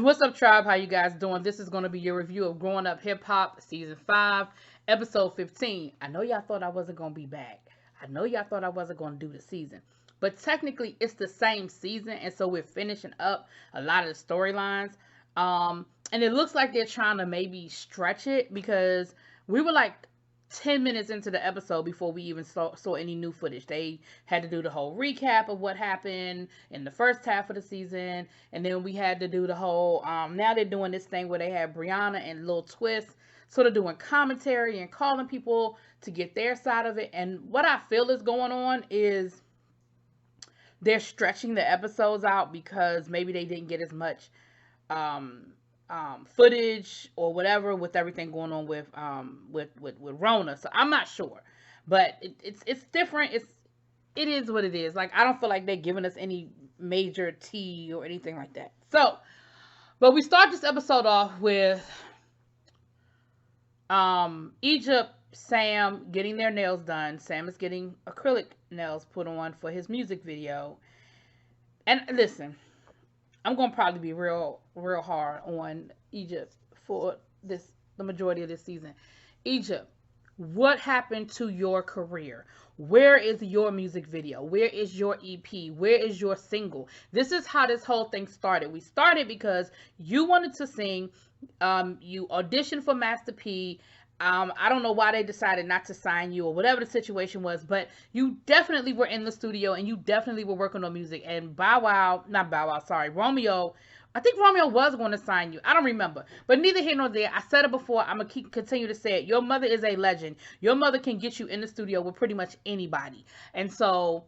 What's up, tribe? How you guys doing? This is going to be your review of Growing Up Hip Hop Season 5, Episode 15. I know y'all thought I wasn't going to be back. I know y'all thought I wasn't going to do the season. But technically, it's the same season, and so we're finishing up a lot of the storylines. And it looks like they're trying to maybe stretch it because we were like 10 minutes into the episode before we even saw any new footage. They had to do the whole recap of what happened in the first half of the season, and then we had to do the whole now they're doing this thing where they have Breanna and Lil Twist sort of doing commentary and calling people to get their side of it. And what I feel is going on is they're stretching the episodes out because maybe they didn't get as much footage or whatever with everything going on with Rona. So I'm not sure, but it's different. It is what it is. Like, I don't feel like they're giving us any major tea or anything like that. So, but we start this episode off with Egypt, Sam getting their nails done. Sam is getting acrylic nails put on for his music video. And listen, I'm gonna probably be real hard on Egypt for the majority of this season. Egypt, what happened to your career? Where is your music video? Where is your EP? Where is your single? This is how this whole thing started. We started because you wanted to sing. You auditioned for Master P. I don't know why they decided not to sign you or whatever the situation was, but you definitely were in the studio and you definitely were working on music. And Romeo, I think Romeo was going to sign you. I don't remember, but neither here nor there. I said it before. I'm going to continue to say it. Your mother is a legend. Your mother can get you in the studio with pretty much anybody. And so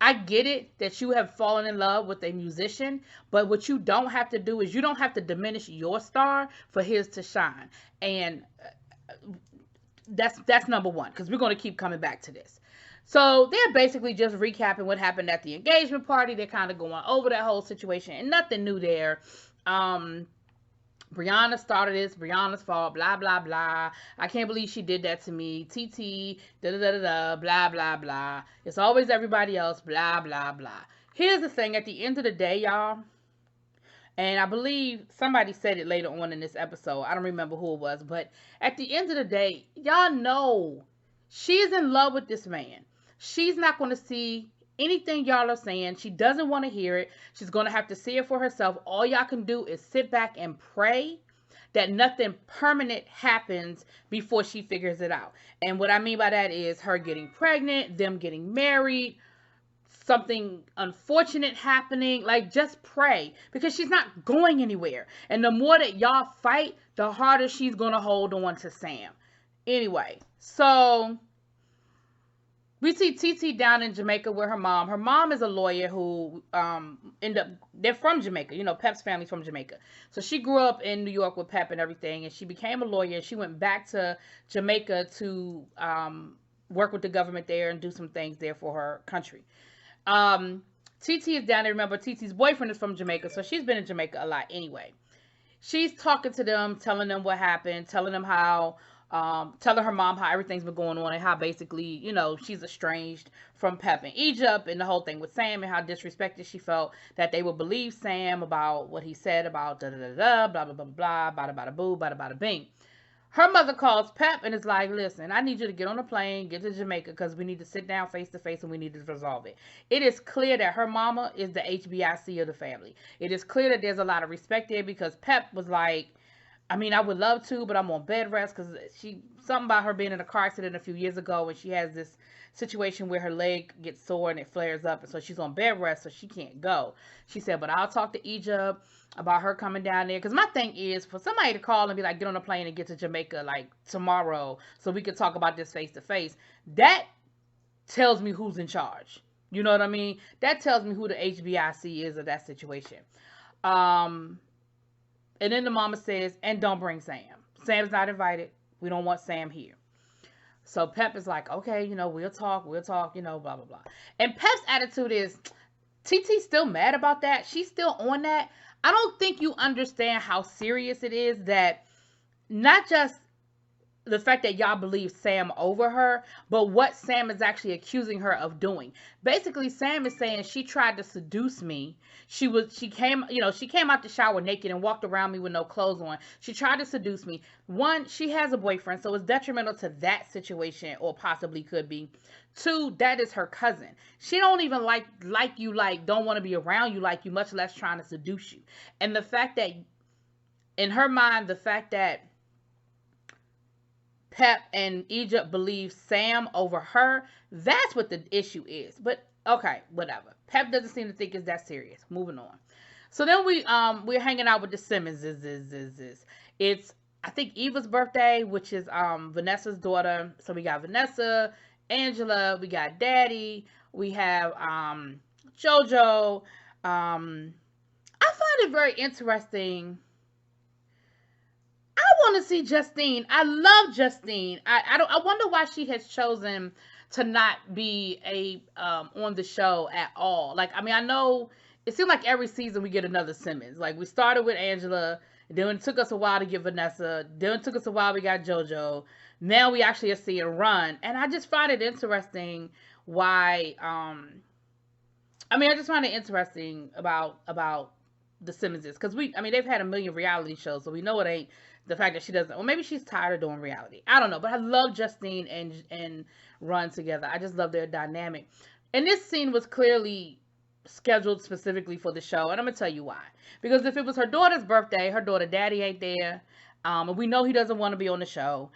I get it that you have fallen in love with a musician, but what you don't have to do is you don't have to diminish your star for his to shine. And that's number one, because we're going to keep coming back to this. So they're basically just recapping what happened at the engagement party. They're kind of going over that whole situation, and nothing new there. Breanna started this, Breanna's fault, blah blah blah. I can't believe she did that to me. TT, da da da da da, blah blah blah. It's always everybody else, blah blah blah. Here's the thing: at the end of the day, y'all, and I believe somebody said it later on in this episode. I don't remember who it was, but at the end of the day, y'all know she's in love with this man. She's not going to see anything y'all are saying. She doesn't want to hear it. She's going to have to see it for herself. All y'all can do is sit back and pray that nothing permanent happens before she figures it out. And what I mean by that is her getting pregnant, them getting married, something unfortunate happening. Like, just pray, because she's not going anywhere. And the more that y'all fight, the harder she's going to hold on to Sam. Anyway, so we see TT down in Jamaica with her mom. Her mom is a lawyer who they're from Jamaica. You know, Pep's family's from Jamaica. So she grew up in New York with Pep and everything, and she became a lawyer. She went back to Jamaica to work with the government there and do some things there for her country. TT is down there. Remember, TT's boyfriend is from Jamaica, so she's been in Jamaica a lot anyway. She's talking to them, telling them what happened, telling them how, telling her mom how everything's been going on and how basically, you know, she's estranged from Pep and Egypt and the whole thing with Sam and how disrespected she felt that they would believe Sam about what he said about da da da da, blah blah blah blah, bada bada boo, bada bada bing. Her mother calls Pep and is like, listen, I need you to get on a plane, get to Jamaica, because we need to sit down face to face and we need to resolve it. It is clear that her mama is the HBIC of the family. It is clear that there's a lot of respect there, because Pep was like, I mean, I would love to, but I'm on bed rest, because something about her being in a car accident a few years ago, and she has this situation where her leg gets sore and it flares up, and so she's on bed rest, so she can't go. She said, but I'll talk to Egypt about her coming down there, because my thing is for somebody to call and be like, get on a plane and get to Jamaica like tomorrow so we can talk about this face to face. That tells me who's in charge. You know what I mean? That tells me who the HBIC is of that situation. And then the mama says, and don't bring Sam. Sam's not invited. We don't want Sam here. So Pep is like, okay, you know, we'll talk, you know, blah, blah, blah. And Pep's attitude is, TT's still mad about that. She's still on that. I don't think you understand how serious it is that not just the fact that y'all believe Sam over her, but what Sam is actually accusing her of doing. Basically, Sam is saying she tried to seduce me. She came out the shower naked and walked around me with no clothes on. She tried to seduce me. One, she has a boyfriend, so it's detrimental to that situation, or possibly could be. Two, that is her cousin. She don't even like you, don't want to be around you like you, much less trying to seduce you. And the fact that, in her mind, the fact that Pep and Egypt believe Sam over her, that's what the issue is. But okay, whatever. Pep doesn't seem to think it's that serious. Moving on. So then we're hanging out with the Simmonses. It's, I think, Eva's birthday, which is Vanessa's daughter. So we got Vanessa, Angela, we got Daddy, we have JoJo. I find it very interesting. I want to see Justine. I love Justine. I wonder why she has chosen to not be on the show at all. Like, I mean, I know it seems like every season we get another Simmons. Like, we started with Angela, then it took us a while to get Vanessa, then it took us a while we got JoJo. Now we actually are seeing Run, and I just find it interesting why. I just find it interesting about the Simmonses, because they've had a million reality shows, so we know it ain't the fact that she doesn't, or maybe she's tired of doing reality. I don't know, but I love Justine and Run together. I just love their dynamic. And this scene was clearly scheduled specifically for the show, and I'm gonna tell you why. Because if it was her daughter's birthday, her daughter Daddy ain't there, and we know he doesn't want to be on the show.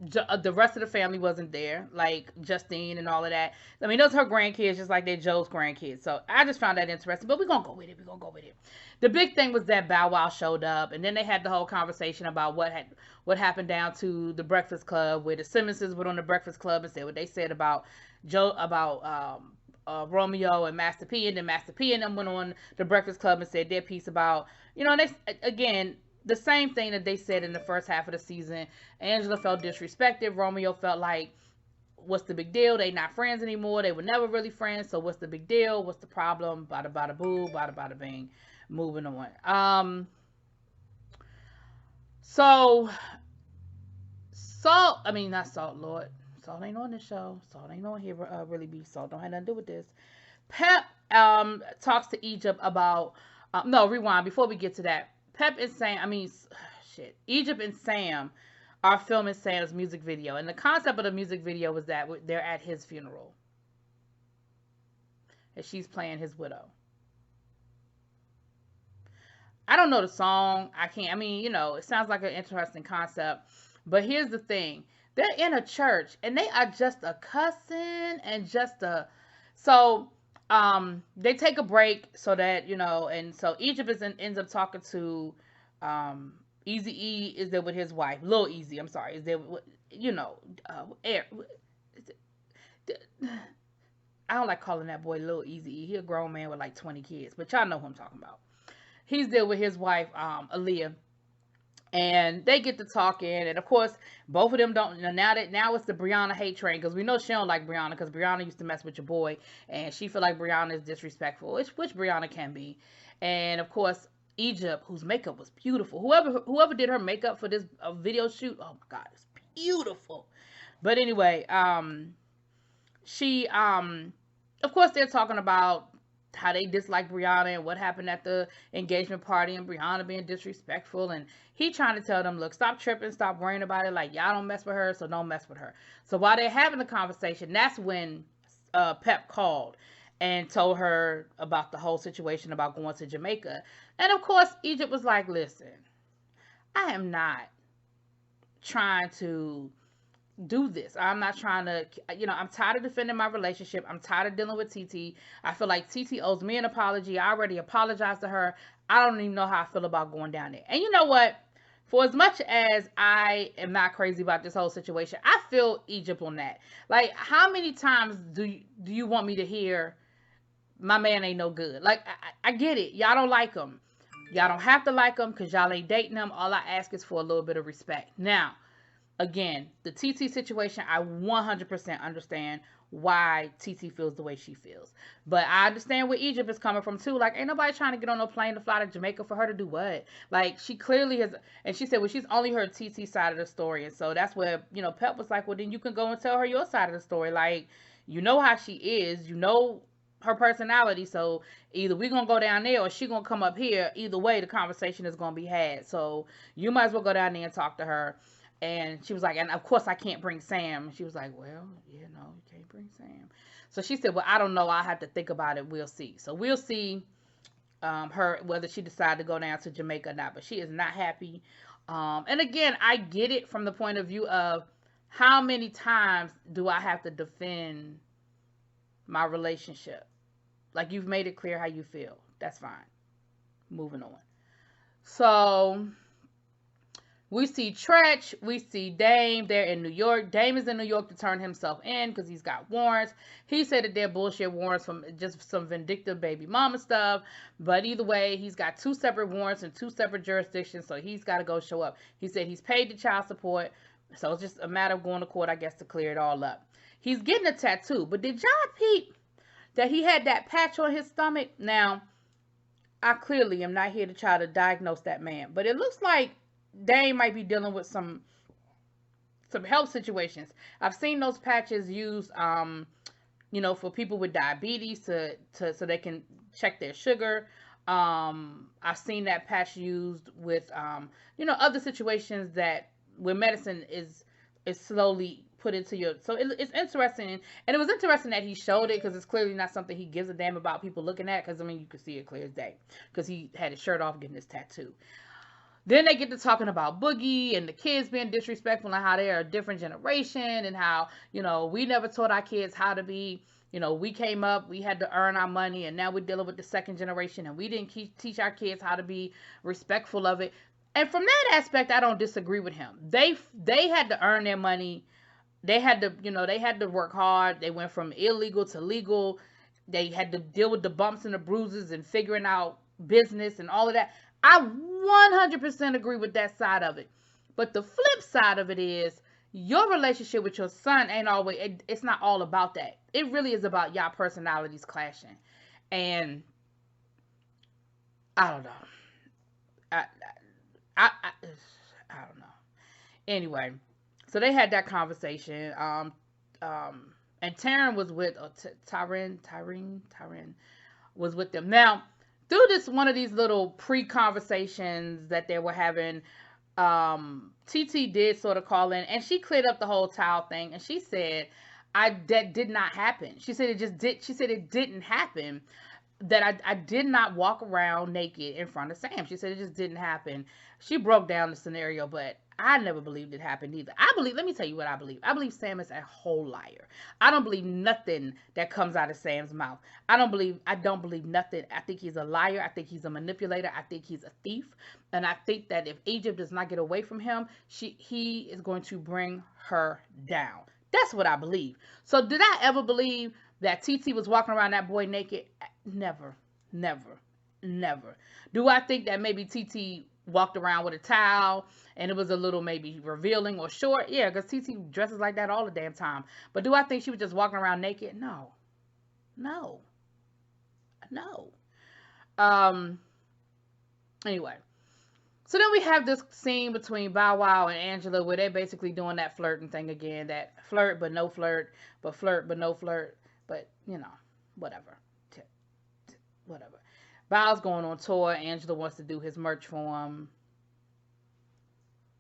The rest of the family wasn't there, like Justine and all of that. I mean, those are her grandkids, just like they're Joe's grandkids. So I just found that interesting. But we're gonna go with it. The big thing was that Bow Wow showed up, and then they had the whole conversation about what happened down to the Breakfast Club, where the Simmonses went on the Breakfast Club and said what they said about Romeo and Master P, and then Master P and them went on the Breakfast Club and said their piece about, they, again, the same thing that they said in the first half of the season. Angela felt disrespected. Romeo felt like, what's the big deal? They not friends anymore. They were never really friends. So what's the big deal? What's the problem? Bada bada boo, bada bada bing. Moving on. Salt, not Salt, Lord. Salt ain't on this show. Salt ain't on here, Really Be. Salt don't have nothing to do with this. Pep talks to Egypt about, no, rewind, before we get to that. Pep and Sam, Egypt and Sam are filming Sam's music video. And the concept of the music video was that they're at his funeral. And she's playing his widow. I don't know the song. It sounds like an interesting concept. But here's the thing. They're in a church, and they are just a cussing and just a... So... they take a break so that, and so Egypt ends up talking to, Eazy-E is there with his wife, Lil Easy, I'm sorry, is there with, I don't like calling that boy Lil Eazy-E, he a grown man with like 20 kids, but y'all know who I'm talking about. He's there with his wife, Aaliyah. And they get to talking, and of course, both of them don't. Now it's the Breanna hate train, because we know she don't like Breanna, because Breanna used to mess with your boy, and she feel like Breanna is disrespectful, which Breanna can be. And of course, Egypt, whose makeup was beautiful. Whoever did her makeup for this video shoot, oh my God, it's beautiful. But anyway, she, of course, they're talking about how they dislike Breanna and what happened at the engagement party, and Breanna being disrespectful, and he trying to tell them, look, stop tripping, stop worrying about it, like, y'all don't mess with her, so don't mess with her. So while they're having the conversation, that's when Pep called and told her about the whole situation about going to Jamaica. And of course, Egypt was like, listen, I am not trying to do this. I'm not trying to, I'm tired of defending my relationship. I'm tired of dealing with TT. I feel like TT owes me an apology. I already apologized to her. I don't even know how I feel about going down there. And you know what? For as much as I am not crazy about this whole situation, I feel Egypt on that. Like, how many times do you want me to hear, my man ain't no good? Like, I get it. Y'all don't like him. Y'all don't have to like him, because y'all ain't dating him. All I ask is for a little bit of respect. Now, again, the TT situation, I 100% understand why TT feels the way she feels. But I understand where Egypt is coming from too. Like, ain't nobody trying to get on a plane to fly to Jamaica for her to do what? Like, she clearly has, and she said, well, she's only heard TT's side of the story. And so that's where, Pep was like, well, then you can go and tell her your side of the story. Like, you know how she is, her personality. So either we're going to go down there or she going to come up here. Either way, the conversation is going to be had. So you might as well go down there and talk to her. And she was like, and of course I can't bring Sam. She was like, well, you can't bring Sam. So she said, well, I don't know. I'll have to think about it. We'll see. So we'll see her, whether she decided to go down to Jamaica or not. But she is not happy. And again, I get it from the point of view of how many times do I have to defend my relationship? Like, you've made it clear how you feel. That's fine. Moving on. So we see Tretch, we see Dame, they're in New York. Dame is in New York to turn himself in because he's got warrants. He said that they're bullshit warrants from just some vindictive baby mama stuff. But either way, he's got 2 separate warrants in 2 separate jurisdictions, so he's got to go show up. He said he's paid the child support, so it's just a matter of going to court, I guess, to clear it all up. He's getting a tattoo, but did y'all peep that he had that patch on his stomach? Now, I clearly am not here to try to diagnose that man, but it looks like Dame might be dealing with some health situations. I've seen those patches used, for people with diabetes so they can check their sugar. I've seen that patch used with, other situations where medicine is slowly put into your. So it's interesting, and it was interesting that he showed it because it's clearly not something he gives a damn about people looking at. Because you could see it clear as day because he had his shirt off getting his tattoo. Then they get to talking about Boogie and the kids being disrespectful and how they're a different generation and how, we never taught our kids how to be, we came up, we had to earn our money, and now we're dealing with the second generation and we didn't teach our kids how to be respectful of it. And from that aspect, I don't disagree with him. They had to earn their money. They had to, they had to work hard. They went from illegal to legal. They had to deal with the bumps and the bruises and figuring out business and all of that. I 100% agree with that side of it. But the flip side of it is your relationship with your son ain't always, it's not all about that. It really is about y'all personalities clashing. And I don't know. I don't know. Anyway, so they had that conversation. And Taryn was with, Taryn was with them. Now, through one of these little pre-conversations that they were having, TT did sort of call in, and she cleared up the whole towel thing, and she said, that did not happen. She said it didn't happen, that I did not walk around naked in front of Sam. She said it just didn't happen. She broke down the scenario, but I never believed it happened either. Let me tell you what I believe. I believe Sam is a whole liar. I don't believe nothing that comes out of Sam's mouth. I don't believe nothing. I think he's a liar. I think he's a manipulator. I think he's a thief. And I think that if Egypt does not get away from him, he is going to bring her down. That's what I believe. So did I ever believe that TT was walking around that boy naked? Never. Do I think that maybe TT walked around with a towel and it was a little maybe revealing or short? Yeah, because TT dresses like that all the damn time. But do I think she was just walking around naked? No. Anyway, so then we have this scene between Bow Wow and Angela where they're basically doing that flirting thing again, that flirt but no flirt, but flirt but no flirt, but whatever. Bow's going on tour. Angela wants to do his merch for him.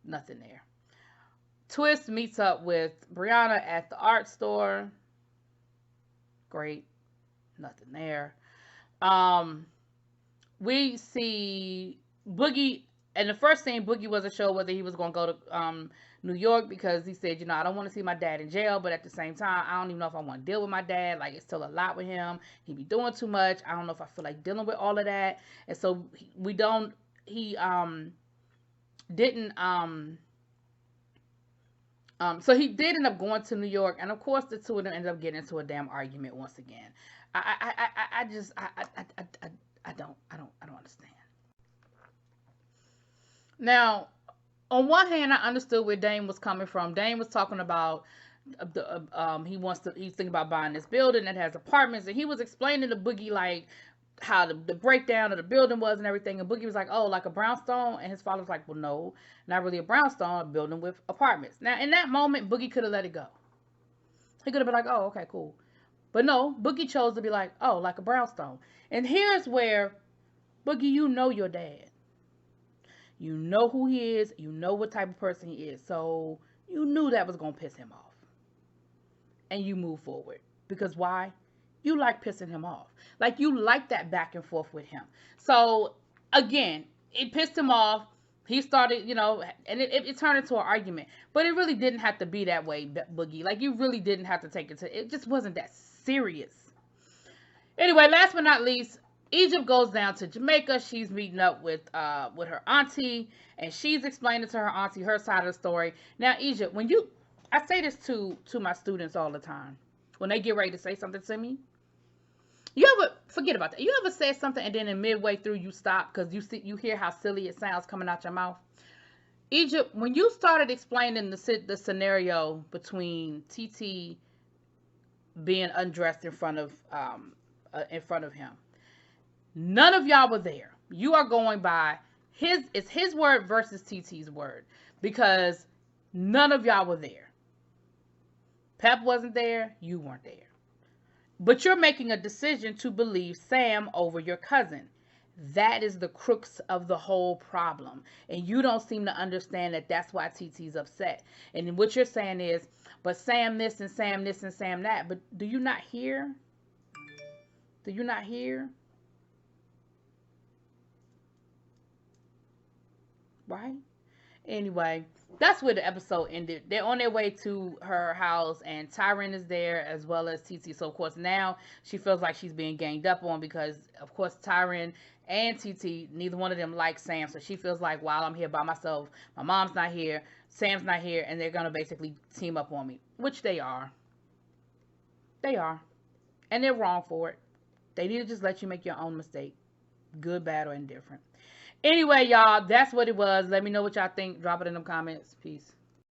Nothing there. Twixt meets up with Breanna at the art store. Great. Nothing there. We see Boogie. And the first scene, Boogie wasn't sure whether he was going to go to New York because he said, I don't want to see my dad in jail, but at the same time, I don't even know if I want to deal with my dad. Like, it's still a lot with him. He be doing too much. I don't know if I feel like dealing with all of that. And so he didn't, so he did end up going to New York. And of course, the two of them ended up getting into a damn argument once again. I don't understand. Now, on one hand, I understood where Dame was coming from. Dame was talking about he's thinking about buying this building that has apartments, and he was explaining to Boogie like how the breakdown of the building was and everything. And Boogie was like, oh, like a brownstone, and his father was like, well, no, not really a brownstone, a building with apartments. Now, in that moment, Boogie could have let it go. He could have been like, oh, okay, cool. But no, Boogie chose to be like, oh, like a brownstone. And here's where, Boogie, you know your dad. You know who he is. You know what type of person he is. So you knew that was going to piss him off. And you move forward. Because why? You like pissing him off. Like, you like that back and forth with him. So, again, it pissed him off. He started, and it turned into an argument. But it really didn't have to be that way, Boogie. Like, you really didn't have to take it it just wasn't that serious. Anyway, last but not least, Egypt goes down to Jamaica. She's meeting up with her auntie, and she's explaining to her auntie her side of the story. Now, Egypt, I say this to my students all the time when they get ready to say something to me. Forget about that. You ever said something and then in midway through you stop because you hear how silly it sounds coming out your mouth? Egypt, when you started explaining the scenario between TT being undressed in front of him, none of y'all were there. You are going by his word versus TT's word because none of y'all were there. Pep wasn't there. You weren't there. But you're making a decision to believe Sam over your cousin. That is the crux of the whole problem. And you don't seem to understand that that's why TT's upset. And what you're saying is, but Sam this and Sam this and Sam that. But do you not hear? Do you not hear? Right? Anyway, that's where the episode ended. They're on their way to her house, and Tyron is there as well as TT. So, of course, now she feels like she's being ganged up on because, of course, Tyron and TT, neither one of them like Sam. So she feels like, while I'm here by myself, my mom's not here, Sam's not here, and they're going to basically team up on me, which they are. They are. And they're wrong for it. They need to just let you make your own mistake, good, bad, or indifferent. Anyway, y'all, that's what it was. Let me know what y'all think. Drop it in the comments. Peace.